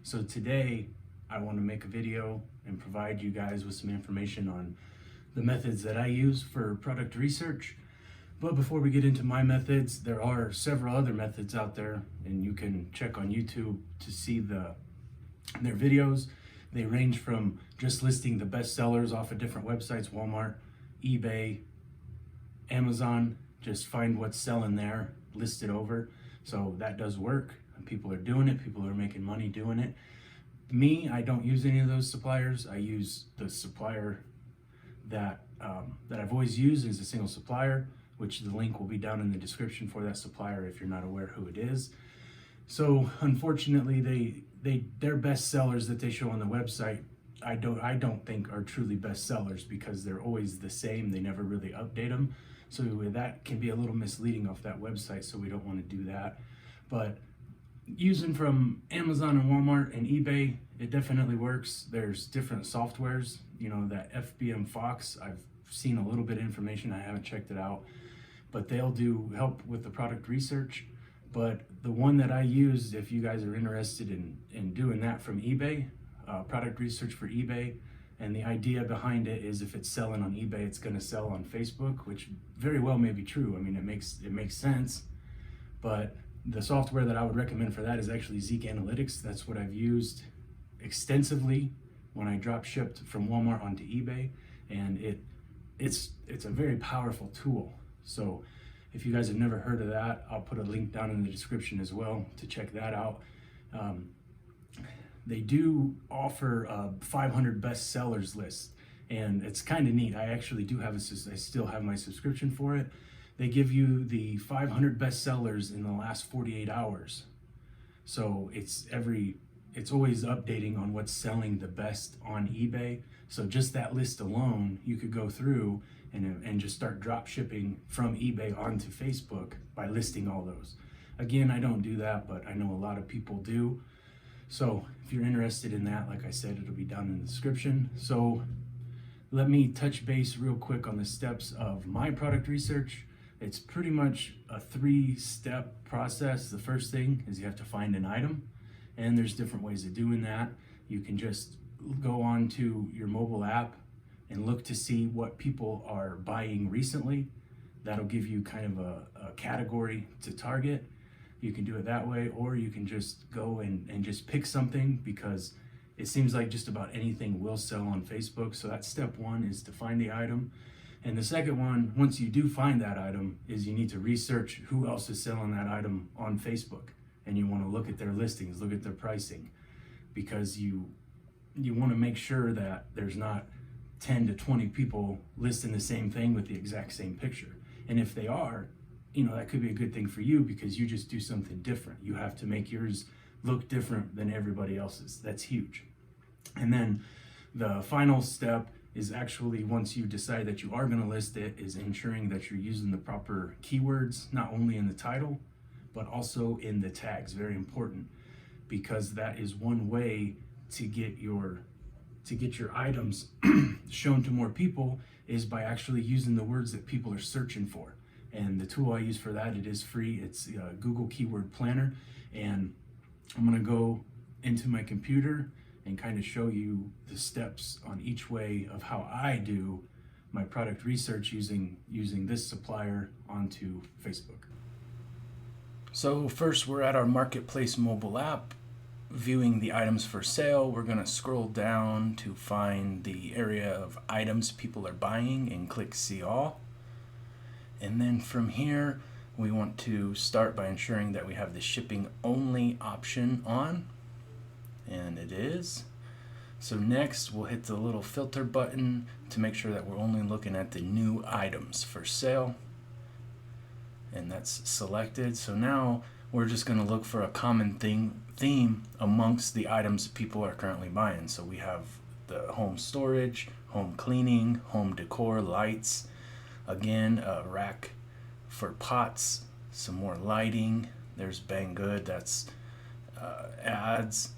So today I want to make a video and provide you guys with some information on the methods that I use for product research. But before we get into my methods, there are several other methods out there, and you can check on YouTube to see their videos. They range from just listing the best sellers off of different websites, Walmart, eBay, Amazon, just find what's selling there, list it over. So that does work. People are doing it, people are making money doing it. Me, I don't use any of those suppliers. I use the supplier that I've always used as a single supplier, which the link will be down in the description for that supplier if you're not aware who it is. So unfortunately, their best sellers that they show on the website, I don't think are truly best sellers because they're always the same. They never really update them. So that can be a little misleading off that website, so we don't want to do that. But using from Amazon and Walmart and eBay, it definitely works. There's different softwares, that FBM Fox, I've seen a little bit of information, I haven't checked it out, but they'll do help with the product research. But the one that I use, if you guys are interested in doing that from eBay, product research for eBay, and the idea behind it is if it's selling on eBay, it's going to sell on Facebook, which very well may be true. I mean, it makes sense, but the software that I would recommend for that is actually Zik Analytics. That's what I've used extensively when I drop shipped from Walmart onto eBay, and it's a very powerful tool. So if you guys have never heard of that, I'll put a link down in the description as well to check that out. They do offer a 500 best sellers list, and it's kind of neat. I actually do have I still have my subscription for it. They give you the 500 best sellers in the last 48 hours. So it's always updating on what's selling the best on eBay. So just that list alone, you could go through and just start drop shipping from eBay onto Facebook by listing all those. Again, I don't do that, but I know a lot of people do. So if you're interested in that, like I said, it'll be down in the description. So let me touch base real quick on the steps of my product research. It's pretty much a 3-step process. The first thing is you have to find an item, and there's different ways of doing that. You can just go on to your mobile app and look to see what people are buying recently. That'll give you kind of a category to target. You can do it that way, or you can just go and just pick something, because it seems like just about anything will sell on Facebook. So that's step one, is to find the item. And the second one, once you do find that item, is you need to research who else is selling that item on Facebook. And you want to look at their listings, look at their pricing, because you want to make sure that there's not 10 to 20 people listing the same thing with the exact same picture. And if they are, that could be a good thing for you, because you just do something different. You have to make yours look different than everybody else's. That's huge. And then the final step is actually, once you decide that you are going to list it, is ensuring that you're using the proper keywords, not only in the title, but also in the tags. Very important, because that is one way to get your items shown to more people, is by actually using the words that people are searching for. And the tool I use for that, it is free. It's Google Keyword Planner. And I'm going to go into my computer and kind of show you the steps on each way of how I do my product research using this supplier onto Facebook. So first, we're at our Marketplace mobile app, viewing the items for sale. We're going to scroll down to find the area of items people are buying and click See All. And then from here, we want to start by ensuring that we have the shipping only option on, and it is. So next, we'll hit the little filter button to make sure that we're only looking at the new items for sale, and that's selected. So now we're just going to look for a common theme amongst the items people are currently buying. So we have the home storage, home cleaning, home decor, lights, again, a rack for pots, some more lighting. There's Banggood, that's ads.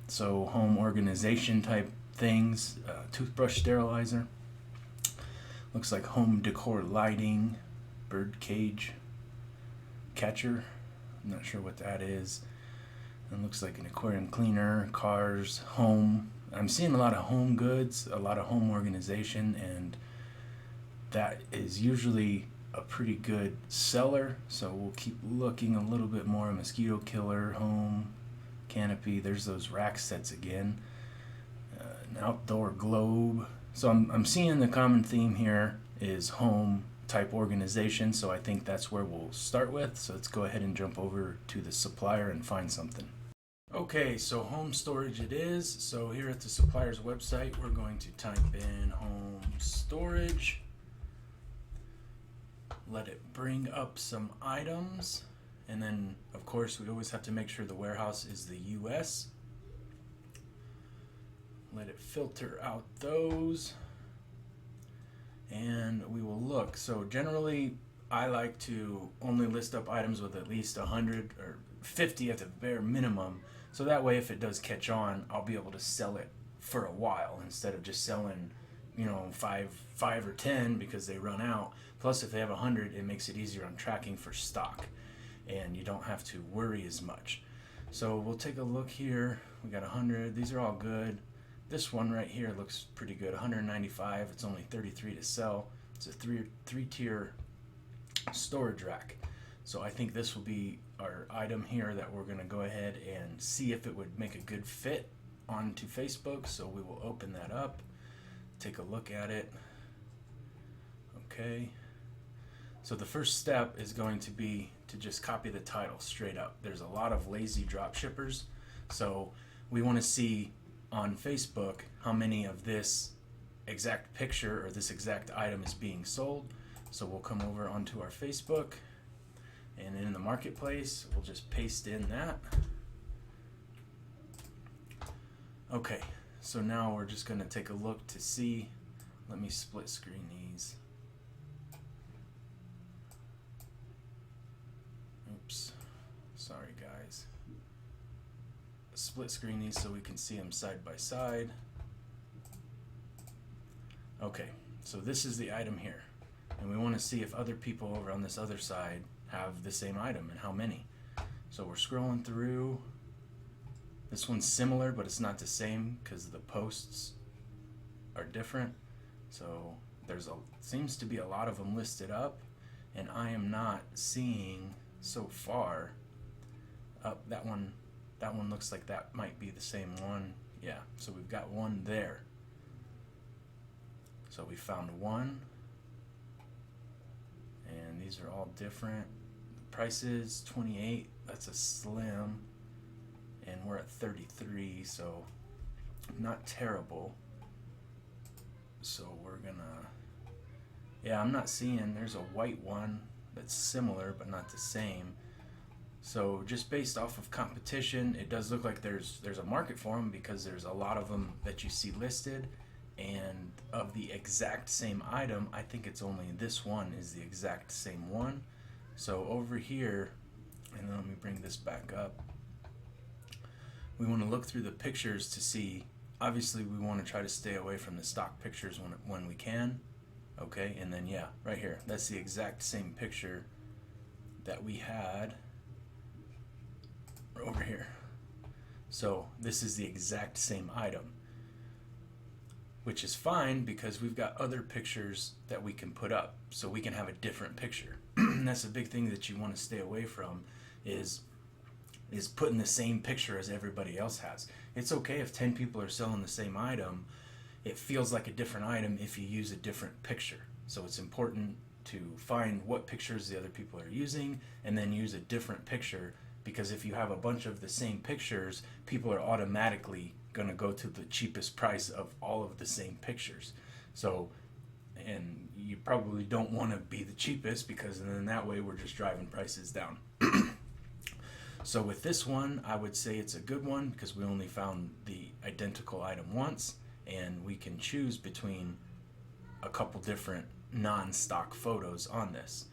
So home organization type things, toothbrush sterilizer. Looks like home decor lighting, bird cage catcher. I'm not sure what that is. It looks like an aquarium cleaner, cars, home. I'm seeing a lot of home goods, a lot of home organization, and that is usually a pretty good seller. So we'll keep looking a little bit more. Mosquito killer, home, canopy. There's those rack sets again. An outdoor globe. So I'm seeing the common theme here is home type organization. So I think that's where we'll start with. So let's go ahead and jump over to the supplier and find something. Okay, so home storage it is. So here at the supplier's website, we're going to type in home storage. Let it bring up some items. And then, of course, we always have to make sure the warehouse is the US. Let it filter out those. And we will look. So generally, I like to only list up items with at least 100 or 50 at the bare minimum. So that way, if it does catch on, I'll be able to sell it for a while instead of just selling, five or 10 because they run out. Plus, if they have 100, it makes it easier on tracking for stock, and you don't have to worry as much. So we'll take a look here. We got 100. These are all good. This one right here looks pretty good. 195. It's only 33 to sell. It's a three-tier storage rack. So I think this will be our item here that we're going to go ahead and see if it would make a good fit onto Facebook. So we will open that up, take a look at it. Okay. So the first step is going to be to just copy the title straight up. There's a lot of lazy drop shippers. So we want to see on Facebook how many of this exact picture or this exact item is being sold. So we'll come over onto our Facebook. And in the marketplace, we'll just paste in that. Okay, so now we're just going to take a look to see. Let me split screen these. Oops, sorry guys. Split screen these so we can see them side by side. Okay, so this is the item here. And we want to see if other people over on this other side have the same item and how many. So we're scrolling through. This one's similar, but it's not the same because the posts are different. So seems to be a lot of them listed up, and I am not seeing so far. That one looks like that might be the same one. Yeah, so we've got one there. So we found one, and these are all different. Price is 28, that's a slim, and we're at 33, so not terrible. So we're gonna, yeah, I'm not seeing, there's a white one that's similar but not the same. So just based off of competition, it does look like there's a market for them because there's a lot of them that you see listed, and of the exact same item, I think it's only this one is the exact same one. So over here, and then let me bring this back up, we want to look through the pictures to see, obviously we want to try to stay away from the stock pictures when we can. Okay, and then yeah, right here, that's the exact same picture that we had over here. So this is the exact same item, which is fine because we've got other pictures that we can put up, so we can have a different picture. And that's a big thing that you want to stay away from is putting the same picture as everybody else has. It's okay if 10 people are selling the same item. It feels like a different item if you use a different picture. So it's important to find what pictures the other people are using and then use a different picture, because if you have a bunch of the same pictures, people are automatically going to go to the cheapest price of all of the same pictures. So, and you probably don't want to be the cheapest, because then that way we're just driving prices down. So with this one, I would say it's a good one because we only found the identical item once, and we can choose between a couple different non-stock photos on this.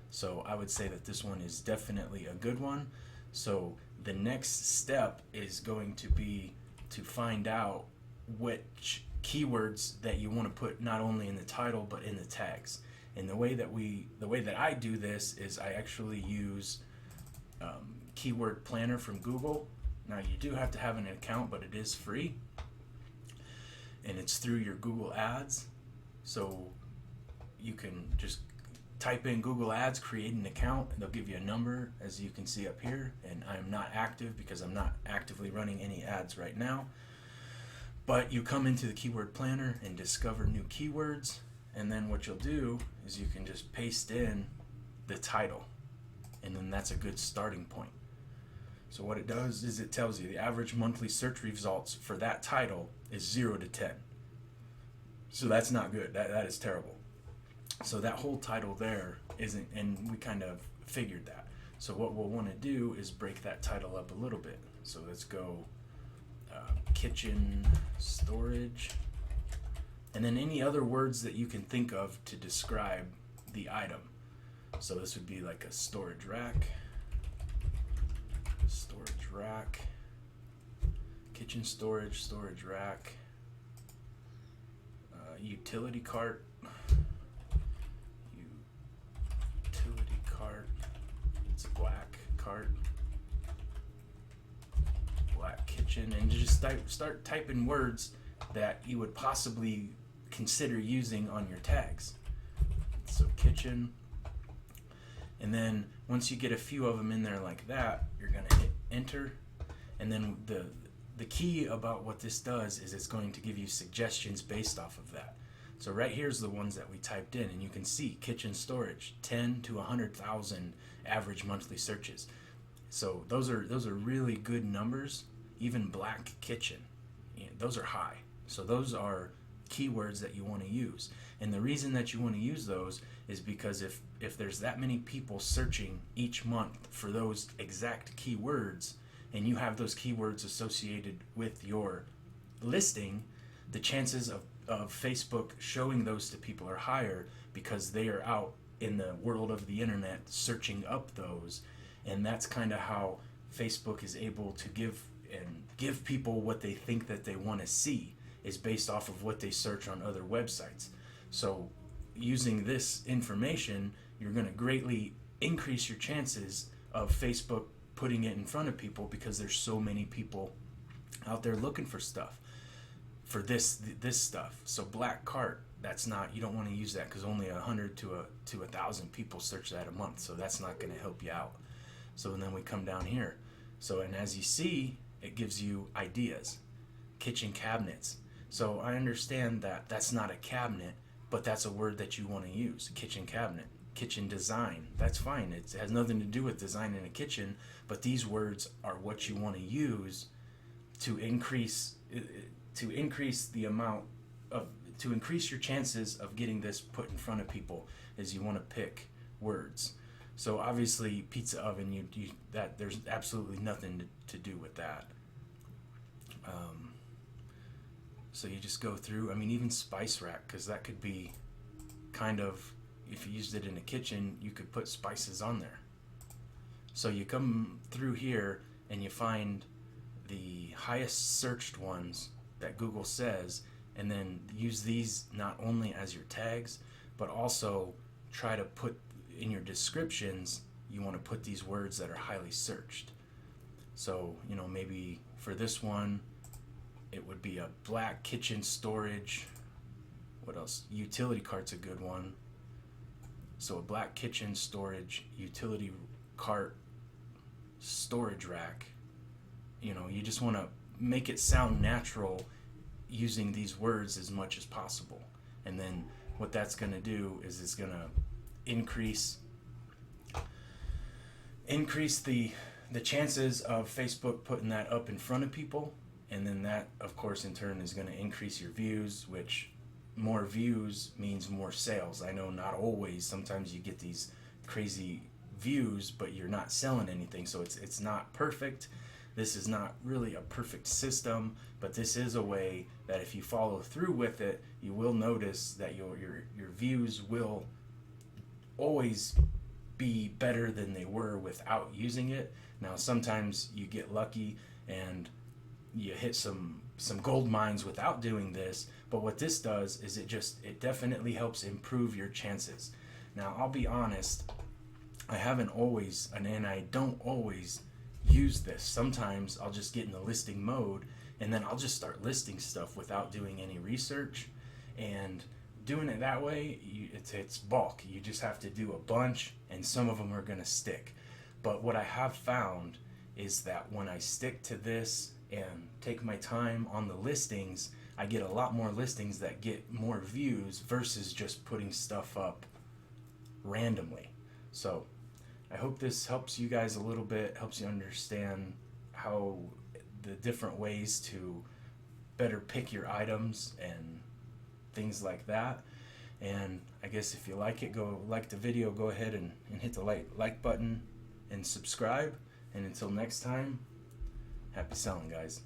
So I would say that this one is definitely a good one. So the next step is going to be to find out which keywords that you want to put not only in the title but in the tags. And the way that I do this is I actually use Keyword Planner from Google, Now you do have to have an account, but it is free, and it's through your Google Ads. So you can just type in Google Ads, create an account, and they'll give you a number, as you can see up here. And I'm not active because I'm not actively running any ads right now. But you come into the keyword planner and discover new keywords, and then what you'll do is you can just paste in the title, and then that's a good starting point. So what it does is it tells you the average monthly search results for that title is 0 to 10. So that's not good. That is terrible. So that whole title there isn't, and we kind of figured that. So what we'll want to do is break that title up a little bit. So let's go kitchen storage, and then any other words that you can think of to describe the item. So this would be like a storage rack, kitchen storage rack, utility cart, it's a black cart, black kitchen, and just start typing words that you would possibly consider using on your tags. So kitchen, and then once you get a few of them in there like that, you're going to hit enter, and then the key about what this does is it's going to give you suggestions based off of that. So right here's the ones that we typed in, and you can see kitchen storage, 10 to 100,000 average monthly searches. So those are really good numbers. Even black kitchen, those are high. So those are keywords that you want to use. And the reason that you want to use those is because if there's that many people searching each month for those exact keywords, and you have those keywords associated with your listing, the chances of Facebook showing those to people are higher because they are out in the world of the internet searching up those. And that's kind of how Facebook is able to give people what they think that they want to see, is based off of what they search on other websites. So using this information, you're going to greatly increase your chances of Facebook putting it in front of people, because there's so many people out there looking for stuff, for this stuff. So black cart, that's not, you don't want to use that because only 100 to 1,000 people search that a month. So that's not going to help you out. So then we come down here. So, and as you see, it gives you ideas. Kitchen cabinets. So I understand that that's not a cabinet, but that's a word that you want to use. Kitchen cabinet. Kitchen design. That's fine. It has nothing to do with designing a kitchen, but these words are what you want to use to increase the amount of, to increase your chances of getting this put in front of people, is you want to pick words. So obviously pizza oven, you that there's absolutely nothing to do with that. So you just go through, I mean, even spice rack, because that could be kind of, if you used it in a kitchen, you could put spices on there. So you come through here and you find the highest searched ones that Google says, and then use these not only as your tags, but also try to put in your descriptions, you want to put these words that are highly searched. So, you know, maybe for this one, it would be a black kitchen storage. What else? Utility cart's a good one. So a black kitchen storage, utility cart, storage rack. You know, you just want to make it sound natural using these words as much as possible. And then what that's going to do is it's going to increase the chances of Facebook putting that up in front of people. And then that, of course, in turn is going to increase your views, which more views means more sales. I know not always. Sometimes you get these crazy views, but you're not selling anything. So it's not perfect. This is not really a perfect system, but this is a way that if you follow through with it, you will notice that your views will always be better than they were without using it. Now, sometimes you get lucky and you hit some gold mines without doing this, but what this does is it definitely helps improve your chances. Now, I'll be honest, I haven't always, and I don't always use this. Sometimes I'll just get in the listing mode and then I'll just start listing stuff without doing any research. And doing it that way, it's bulk. You just have to do a bunch, and some of them are going to stick. But what I have found is that when I stick to this and take my time on the listings, I get a lot more listings that get more views versus just putting stuff up randomly. So I hope this helps you guys a little bit, helps you understand how the different ways to better pick your items and things like that. And I guess if you like it, go like the video, go ahead and hit the like button and subscribe. And until next time, happy selling, guys.